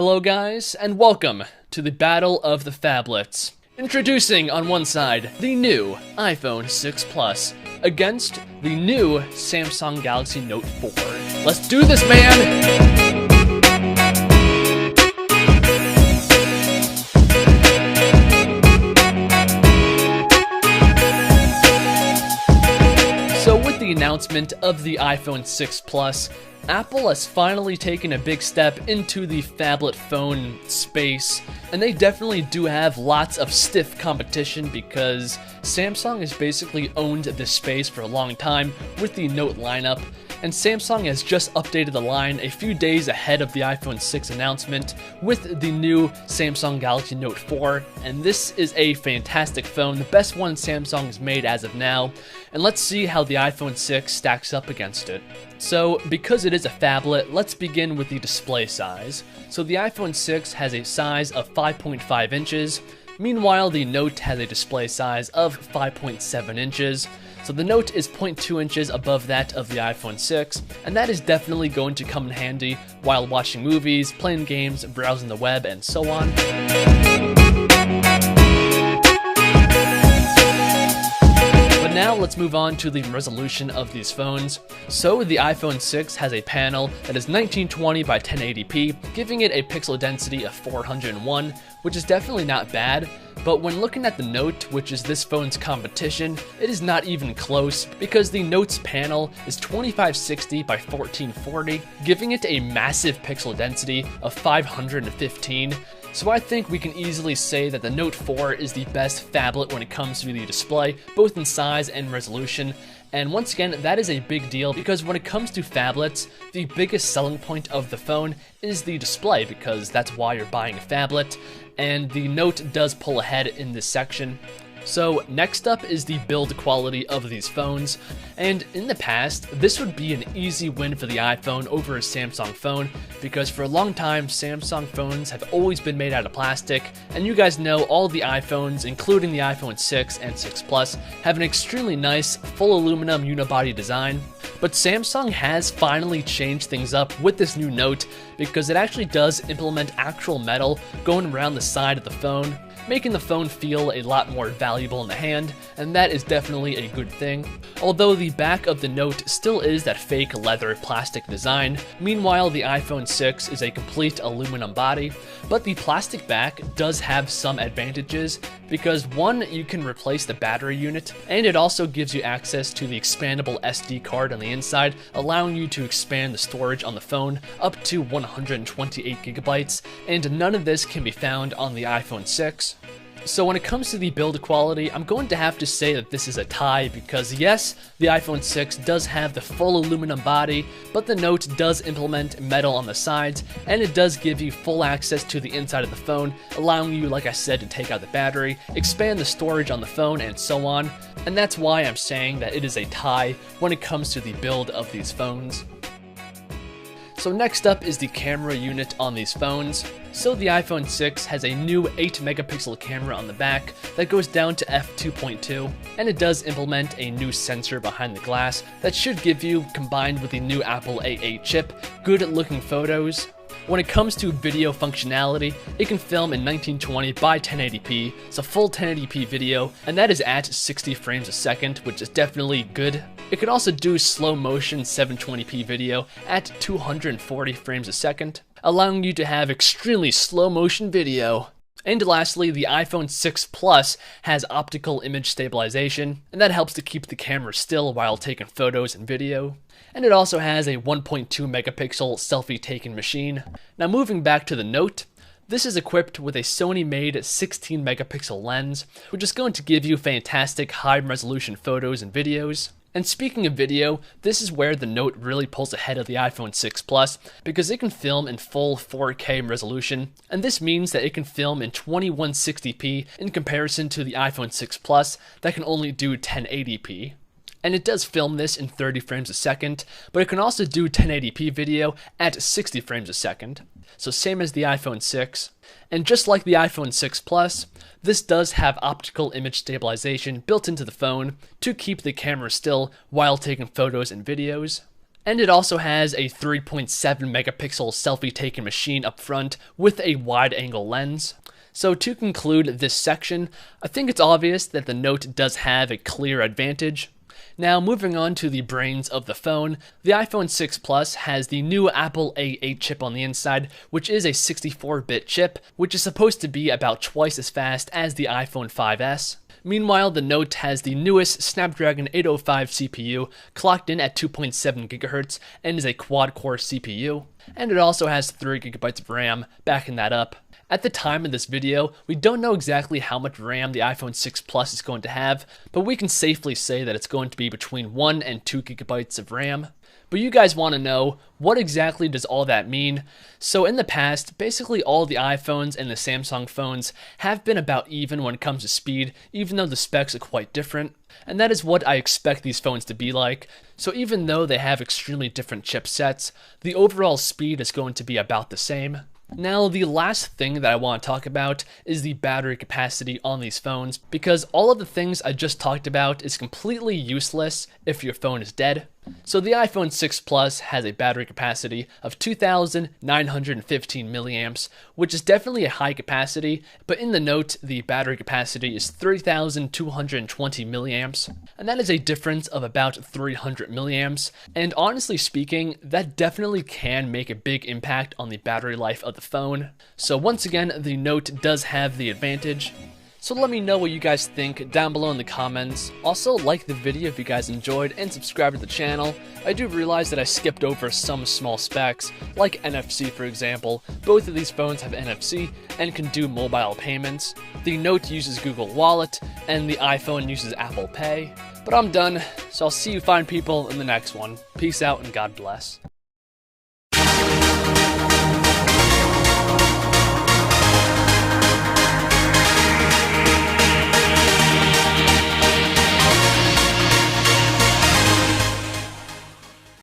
Hello guys, and welcome to the Battle of the Phablets. Introducing on one side, the new iPhone 6 Plus against the new Samsung Galaxy Note 4. Let's do this, man! So with the announcement of the iPhone 6 Plus, Apple has finally taken a big step into the phablet phone space, and they definitely do have lots of stiff competition because Samsung has basically owned this space for a long time with the Note lineup, and Samsung has just updated the line a few days ahead of the iPhone 6 announcement with the new Samsung Galaxy Note 4, and this is a fantastic phone, the best one Samsung has made as of now, and let's see how the iPhone 6 stacks up against it. So, because it is a phablet, let's begin with the display size. So the iPhone 6 has a size of 5.5 inches, meanwhile the Note has a display size of 5.7 inches. So the Note is 0.2 inches above that of the iPhone 6, and that is definitely going to come in handy while watching movies, playing games, browsing the web, and so on. But now let's move on to the resolution of these phones. So the iPhone 6 has a panel that is 1920 by 1080p, giving it a pixel density of 401, which is definitely not bad. But when looking at the Note, which is this phone's competition, it is not even close because the Note's panel is 2560 by 1440, giving it a massive pixel density of 515. So I think we can easily say that the Note 4 is the best phablet when it comes to the display, both in size and resolution. And once again, that is a big deal because when it comes to phablets, the biggest selling point of the phone is the display because that's why you're buying a phablet, and the Note does pull ahead in this section. So next up is the build quality of these phones, and in the past, this would be an easy win for the iPhone over a Samsung phone, because for a long time, Samsung phones have always been made out of plastic, and you guys know all the iPhones, including the iPhone 6 and 6 Plus, have an extremely nice, full aluminum unibody design. But Samsung has finally changed things up with this new Note, because it actually does implement actual metal going around the side of the phone, making the phone feel a lot more valuable in the hand, and that is definitely a good thing. Although the back of the Note still is that fake leather plastic design, meanwhile the iPhone 6 is a complete aluminum body, but the plastic back does have some advantages because one, you can replace the battery unit, and it also gives you access to the expandable SD card on the inside, allowing you to expand the storage on the phone up to 128 gigabytes, and none of this can be found on the iPhone 6. So when it comes to the build quality, I'm going to have to say that this is a tie because yes, the iPhone 6 does have the full aluminum body, but the Note does implement metal on the sides, and it does give you full access to the inside of the phone, allowing you, like I said, to take out the battery, expand the storage on the phone, and so on. And that's why I'm saying that it is a tie when it comes to the build of these phones. So next up is the camera unit on these phones. So the iPhone 6 has a new 8 megapixel camera on the back that goes down to f2.2, and it does implement a new sensor behind the glass that should give you, combined with the new Apple A8 chip, good looking photos. When it comes to video functionality, it can film in 1920 by 1080p, it's a full 1080p video, and that is at 60 frames a second, which is definitely good. It can also do slow motion 720p video at 240 frames a second, allowing you to have extremely slow motion video. And lastly, the iPhone 6 Plus has optical image stabilization, and that helps to keep the camera still while taking photos and video. And it also has a 1.2 megapixel selfie taking machine. Now moving back to the Note, this is equipped with a Sony-made 16 megapixel lens, which is going to give you fantastic high-resolution photos and videos. And speaking of video, this is where the Note really pulls ahead of the iPhone 6 Plus because it can film in full 4K resolution, and this means that it can film in 2160p in comparison to the iPhone 6 Plus that can only do 1080p. And it does film this in 30 frames a second, but it can also do 1080p video at 60 frames a second. So same as the iPhone 6. And just like the iPhone 6 Plus, this does have optical image stabilization built into the phone to keep the camera still while taking photos and videos. And it also has a 3.7 megapixel selfie taking machine up front with a wide angle lens. So to conclude this section, I think it's obvious that the Note does have a clear advantage. Now moving on to the brains of the phone, the iPhone 6 Plus has the new Apple A8 chip on the inside, which is a 64-bit chip, which is supposed to be about twice as fast as the iPhone 5S. Meanwhile, the Note has the newest Snapdragon 805 CPU, clocked in at 2.7 GHz, and is a quad-core CPU. And it also has 3 GB of RAM, backing that up. At the time of this video, we don't know exactly how much RAM the iPhone 6 Plus is going to have, but we can safely say that it's going to be between 1 and 2 GB of RAM. But you guys want to know, what exactly does all that mean? So in the past, basically all the iPhones and the Samsung phones have been about even when it comes to speed, even though the specs are quite different. And that is what I expect these phones to be like. So even though they have extremely different chipsets, the overall speed is going to be about the same. Now, the last thing that I want to talk about is the battery capacity on these phones, because all of the things I just talked about is completely useless if your phone is dead. So the iPhone 6 Plus has a battery capacity of 2,915 milliamps, which is definitely a high capacity, but in the Note, the battery capacity is 3,220 milliamps, and that is a difference of about 300 milliamps, and honestly speaking, that definitely can make a big impact on the battery life of the phone. So once again, the Note does have the advantage. So let me know what you guys think down below in the comments. Also, like the video if you guys enjoyed, and subscribe to the channel. I do realize that I skipped over some small specs, like NFC for example. Both of these phones have NFC and can do mobile payments. The Note uses Google Wallet, and the iPhone uses Apple Pay. But I'm done, so I'll see you fine people in the next one. Peace out and God bless.